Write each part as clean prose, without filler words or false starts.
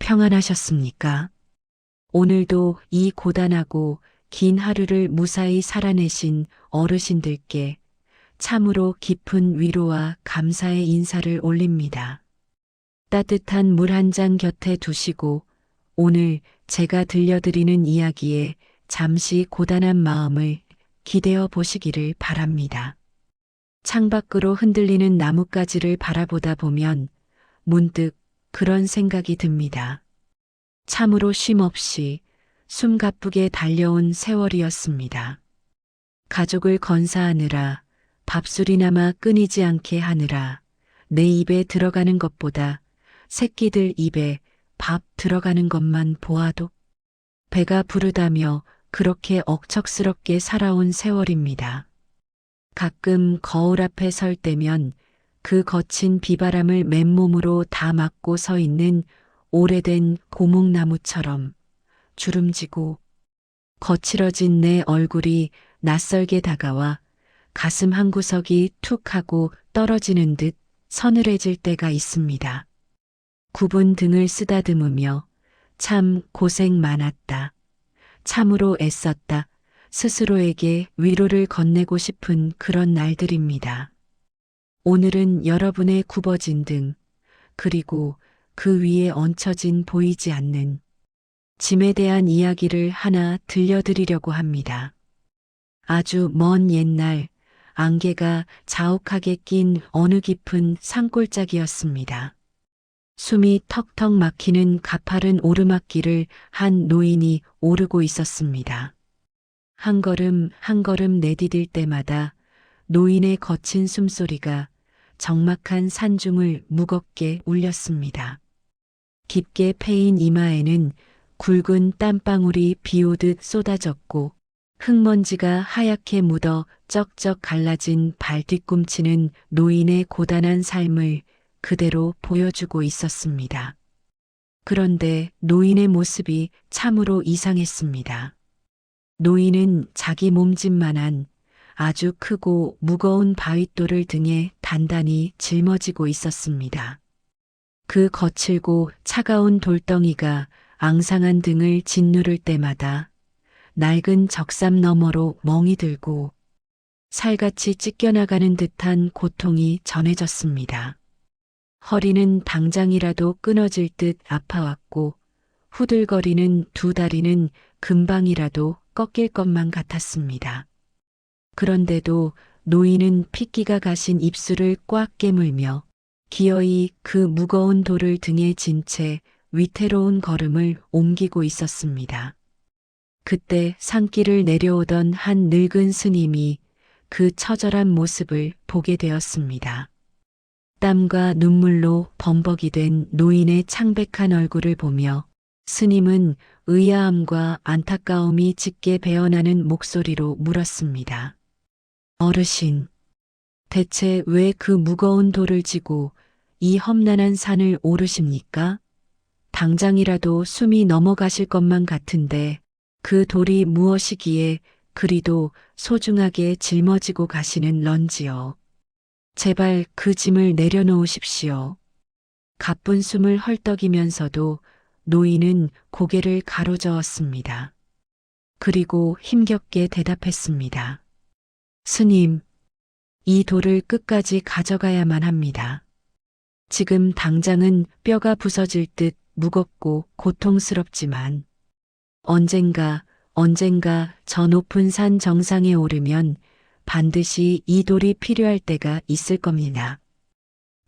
평안하셨습니까? 오늘도 이 고단하고 긴 하루를 무사히 살아내신 어르신들께 참으로 깊은 위로와 감사의 인사를 올립니다. 따뜻한 물 한 잔 곁에 두시고 오늘 제가 들려드리는 이야기에 잠시 고단한 마음을 기대어 보시기를 바랍니다. 창밖으로 흔들리는 나뭇가지를 바라보다 보면 문득 그런 생각이 듭니다. 참으로 쉼없이 숨가쁘게 달려온 세월이었습니다. 가족을 건사하느라 밥술이나마 끊이지 않게 하느라 내 입에 들어가는 것보다 새끼들 입에 밥 들어가는 것만 보아도 배가 부르다며 그렇게 억척스럽게 살아온 세월입니다. 가끔 거울 앞에 설 때면 그 거친 비바람을 맨몸으로 다 맞고 서 있는 오래된 고목나무처럼 주름지고 거칠어진 내 얼굴이 낯설게 다가와 가슴 한구석이 툭 하고 떨어지는 듯 서늘해질 때가 있습니다. 굽은 등을 쓰다듬으며 참 고생 많았다. 참으로 애썼다. 스스로에게 위로를 건네고 싶은 그런 날들입니다. 오늘은 여러분의 굽어진 등, 그리고 그 위에 얹혀진 보이지 않는 짐에 대한 이야기를 하나 들려드리려고 합니다. 아주 먼 옛날 안개가 자욱하게 낀 어느 깊은 산골짜기였습니다. 숨이 턱턱 막히는 가파른 오르막길을 한 노인이 오르고 있었습니다. 한 걸음 한 걸음 내디딜 때마다 노인의 거친 숨소리가 적막한 산중을 무겁게 울렸습니다. 깊게 패인 이마에는 굵은 땀방울이 비오듯 쏟아졌고 흙먼지가 하얗게 묻어 쩍쩍 갈라진 발 뒤꿈치는 노인의 고단한 삶을 그대로 보여주고 있었습니다. 그런데 노인의 모습이 참으로 이상했습니다. 노인은 자기 몸집만한 아주 크고 무거운 바윗돌을 등에 단단히 짊어지고 있었습니다. 그 거칠고 차가운 돌덩이가 앙상한 등을 짓누를 때마다 낡은 적삼 너머로 멍이 들고 살같이 찢겨나가는 듯한 고통이 전해졌습니다. 허리는 당장이라도 끊어질 듯 아파왔고 후들거리는 두 다리는 금방이라도 꺾일 것만 같았습니다. 그런데도 노인은 핏기가 가신 입술을 꽉 깨물며 기어이 그 무거운 돌을 등에 진 채 위태로운 걸음을 옮기고 있었습니다. 그때 산길을 내려오던 한 늙은 스님이 그 처절한 모습을 보게 되었습니다. 땀과 눈물로 범벅이 된 노인의 창백한 얼굴을 보며 스님은 의아함과 안타까움이 짙게 배어나는 목소리로 물었습니다. 어르신, 대체 왜 그 무거운 돌을 지고 이 험난한 산을 오르십니까? 당장이라도 숨이 넘어가실 것만 같은데 그 돌이 무엇이기에 그리도 소중하게 짊어지고 가시는 런지요. 제발 그 짐을 내려놓으십시오. 가쁜 숨을 헐떡이면서도 노인은 고개를 가로저었습니다. 그리고 힘겹게 대답했습니다. 스님, 이 돌을 끝까지 가져가야만 합니다. 지금 당장은 뼈가 부서질 듯 무겁고 고통스럽지만 언젠가 저 높은 산 정상에 오르면 반드시 이 돌이 필요할 때가 있을 겁니다.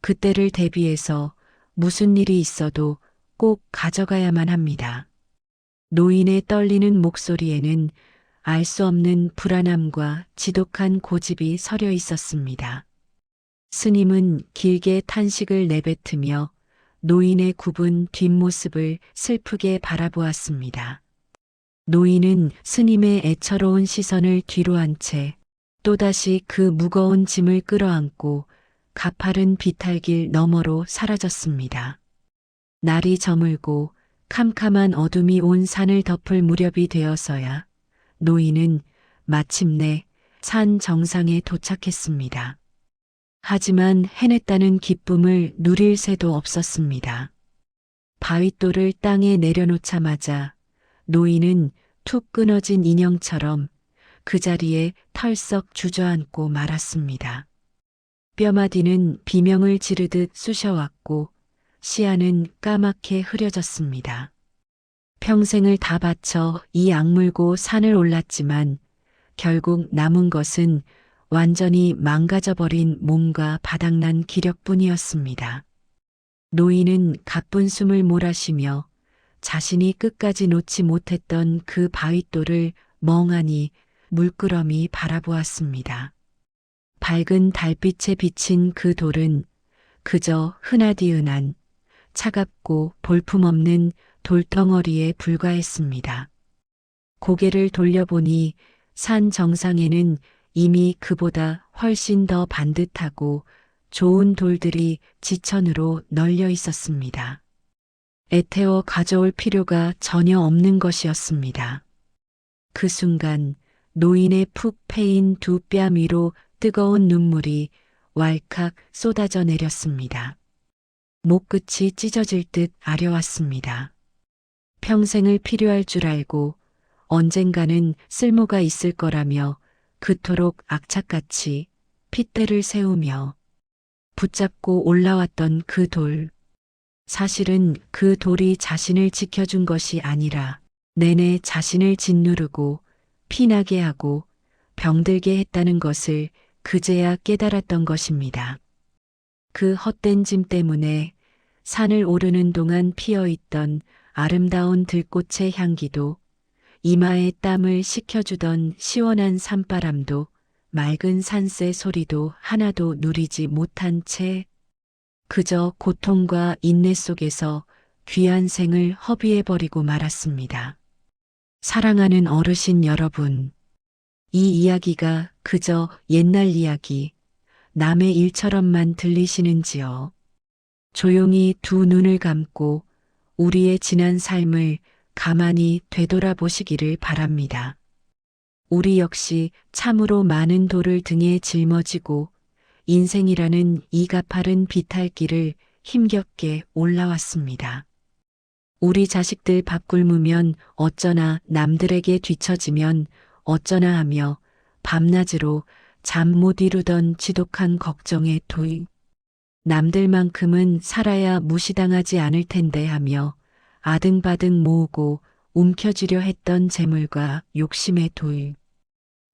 그때를 대비해서 무슨 일이 있어도 꼭 가져가야만 합니다. 노인의 떨리는 목소리에는 알 수 없는 불안함과 지독한 고집이 서려 있었습니다. 스님은 길게 탄식을 내뱉으며 노인의 굽은 뒷모습을 슬프게 바라보았습니다. 노인은 스님의 애처로운 시선을 뒤로 한 채 또다시 그 무거운 짐을 끌어안고 가파른 비탈길 너머로 사라졌습니다. 날이 저물고 캄캄한 어둠이 온 산을 덮을 무렵이 되어서야 노인은 마침내 산 정상에 도착했습니다. 하지만 해냈다는 기쁨을 누릴 새도 없었습니다. 바윗돌을 땅에 내려놓자마자 노인은 툭 끊어진 인형처럼 그 자리에 털썩 주저앉고 말았습니다. 뼈마디는 비명을 지르듯 쑤셔왔고 시야는 까맣게 흐려졌습니다. 평생을 다 바쳐 이 악물고 산을 올랐지만 결국 남은 것은 완전히 망가져버린 몸과 바닥난 기력뿐이었습니다. 노인은 가쁜 숨을 몰아쉬며 자신이 끝까지 놓지 못했던 그 바윗돌을 멍하니 물끄러미 바라보았습니다. 밝은 달빛에 비친 그 돌은 그저 흔하디흔한 차갑고 볼품없는 돌덩어리에 불과했습니다. 고개를 돌려보니 산 정상에는 이미 그보다 훨씬 더 반듯하고 좋은 돌들이 지천으로 널려 있었습니다. 애태워 가져올 필요가 전혀 없는 것이었습니다. 그 순간 노인의 푹 패인 두 뺨 위로 뜨거운 눈물이 왈칵 쏟아져 내렸습니다. 목끝이 찢어질 듯 아려왔습니다. 평생을 필요할 줄 알고 언젠가는 쓸모가 있을 거라며 그토록 악착같이 핏대를 세우며 붙잡고 올라왔던 그 돌. 사실은 그 돌이 자신을 지켜준 것이 아니라 내내 자신을 짓누르고 피나게 하고 병들게 했다는 것을 그제야 깨달았던 것입니다. 그 헛된 짐 때문에 산을 오르는 동안 피어있던 아름다운 들꽃의 향기도 이마에 땀을 식혀주던 시원한 산바람도 맑은 산새 소리도 하나도 누리지 못한 채 그저 고통과 인내 속에서 귀한 생을 허비해버리고 말았습니다. 사랑하는 어르신 여러분, 이 이야기가 그저 옛날 이야기, 남의 일처럼만 들리시는지요? 조용히 두 눈을 감고 우리의 지난 삶을 가만히 되돌아보시기를 바랍니다. 우리 역시 참으로 많은 돌을 등에 짊어지고 인생이라는 이 가파른 비탈길을 힘겹게 올라왔습니다. 우리 자식들 밥 굶으면 어쩌나, 남들에게 뒤처지면 어쩌나 하며 밤낮으로 잠 못 이루던 지독한 걱정에 도입. 남들만큼은 살아야 무시당하지 않을 텐데 하며 아등바등 모으고 움켜쥐려 했던 재물과 욕심에 도입.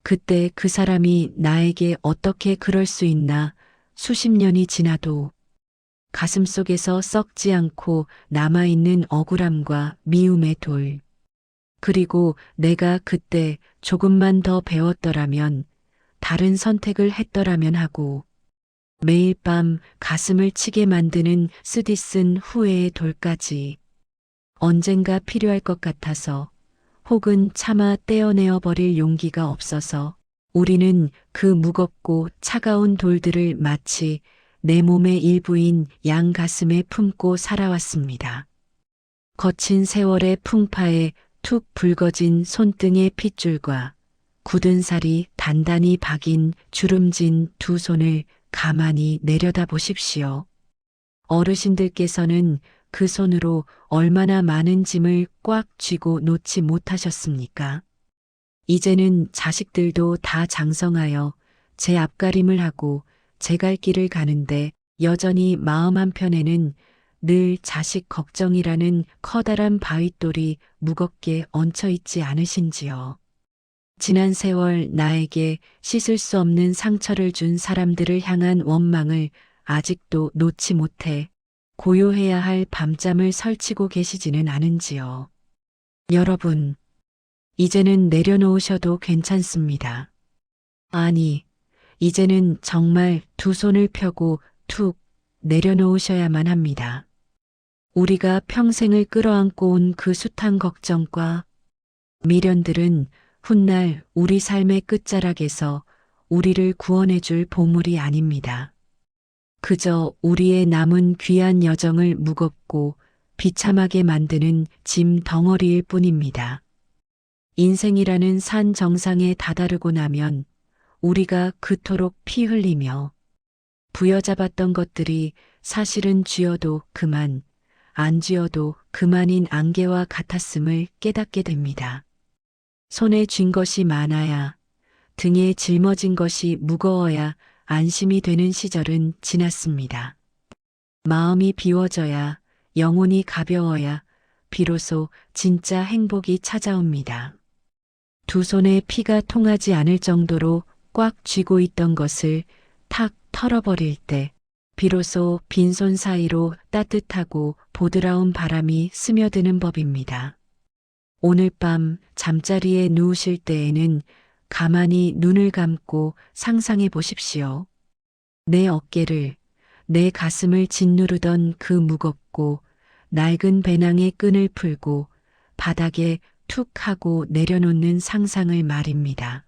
그때 그 사람이 나에게 어떻게 그럴 수 있나 수십 년이 지나도 가슴속에서 썩지 않고 남아있는 억울함과 미움의 돌. 그리고 내가 그때 조금만 더 배웠더라면, 다른 선택을 했더라면 하고 매일 밤 가슴을 치게 만드는 쓰디쓴 후회의 돌까지 언젠가 필요할 것 같아서 혹은 차마 떼어내어 버릴 용기가 없어서 우리는 그 무겁고 차가운 돌들을 마치 내 몸의 일부인 양 가슴에 품고 살아왔습니다. 거친 세월의 풍파에 툭 붉어진 손등의 핏줄과 굳은 살이 단단히 박인 주름진 두 손을 가만히 내려다 보십시오. 어르신들께서는 그 손으로 얼마나 많은 짐을 꽉 쥐고 놓지 못하셨습니까? 이제는 자식들도 다 장성하여 제 앞가림을 하고 제 갈 길을 가는데 여전히 마음 한편에는 늘 자식 걱정이라는 커다란 바윗돌이 무겁게 얹혀 있지 않으신지요. 지난 세월 나에게 씻을 수 없는 상처를 준 사람들을 향한 원망을 아직도 놓지 못해 고요해야 할 밤잠을 설치고 계시지는 않은지요. 여러분, 이제는 내려놓으셔도 괜찮습니다. 아니, 이제는 정말 두 손을 펴고 툭 내려놓으셔야만 합니다. 우리가 평생을 끌어안고 온 그 숱한 걱정과 미련들은 훗날 우리 삶의 끝자락에서 우리를 구원해줄 보물이 아닙니다. 그저 우리의 남은 귀한 여정을 무겁고 비참하게 만드는 짐 덩어리일 뿐입니다. 인생이라는 산 정상에 다다르고 나면 우리가 그토록 피 흘리며 부여잡았던 것들이 사실은 쥐어도 그만 안 쥐어도 그만인 안개와 같았음을 깨닫게 됩니다. 손에 쥔 것이 많아야, 등에 짊어진 것이 무거워야 안심이 되는 시절은 지났습니다. 마음이 비워져야, 영혼이 가벼워야 비로소 진짜 행복이 찾아옵니다. 두 손에 피가 통하지 않을 정도로 꽉 쥐고 있던 것을 탁 털어버릴 때 비로소 빈손 사이로 따뜻하고 보드라운 바람이 스며드는 법입니다. 오늘 밤 잠자리에 누우실 때에는 가만히 눈을 감고 상상해 보십시오. 내 어깨를, 내 가슴을 짓누르던 그 무겁고 낡은 배낭의 끈을 풀고 바닥에 툭 하고 내려놓는 상상을 말입니다.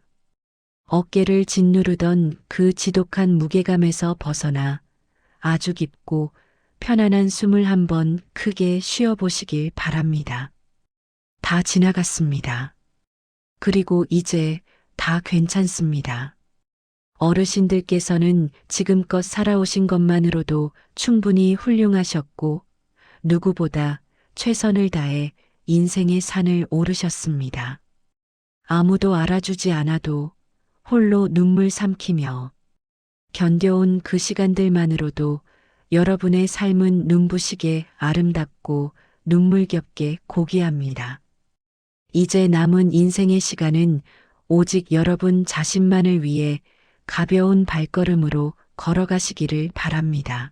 어깨를 짓누르던 그 지독한 무게감에서 벗어나 아주 깊고 편안한 숨을 한번 크게 쉬어보시길 바랍니다. 다 지나갔습니다. 그리고 이제 다 괜찮습니다. 어르신들께서는 지금껏 살아오신 것만으로도 충분히 훌륭하셨고 누구보다 최선을 다해 인생의 산을 오르셨습니다. 아무도 알아주지 않아도 홀로 눈물 삼키며 견뎌온 그 시간들만으로도 여러분의 삶은 눈부시게 아름답고 눈물겹게 고귀합니다. 이제 남은 인생의 시간은 오직 여러분 자신만을 위해 가벼운 발걸음으로 걸어가시기를 바랍니다.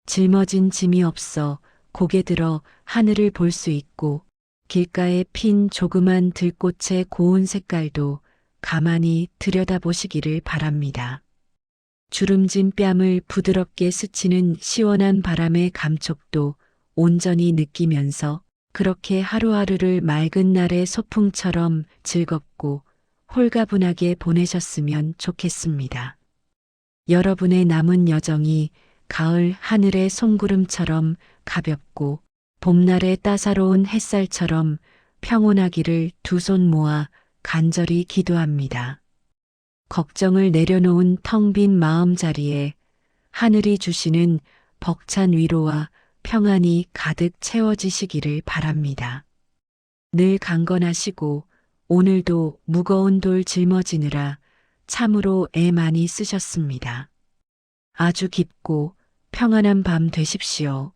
짊어진 짐이 없어 고개 들어 하늘을 볼 수 있고 길가에 핀 조그만 들꽃의 고운 색깔도 가만히 들여다보시기를 바랍니다. 주름진 뺨을 부드럽게 스치는 시원한 바람의 감촉도 온전히 느끼면서 그렇게 하루하루를 맑은 날의 소풍처럼 즐겁고 홀가분하게 보내셨으면 좋겠습니다. 여러분의 남은 여정이 가을 하늘의 송구름처럼 가볍고 봄날의 따사로운 햇살처럼 평온하기를 두 손 모아 간절히 기도합니다. 걱정을 내려놓은 텅 빈 마음자리에 하늘이 주시는 벅찬 위로와 평안이 가득 채워지시기를 바랍니다. 늘 강건하시고 오늘도 무거운 돌 짊어지느라 참으로 애 많이 쓰셨습니다. 아주 깊고 평안한 밤 되십시오.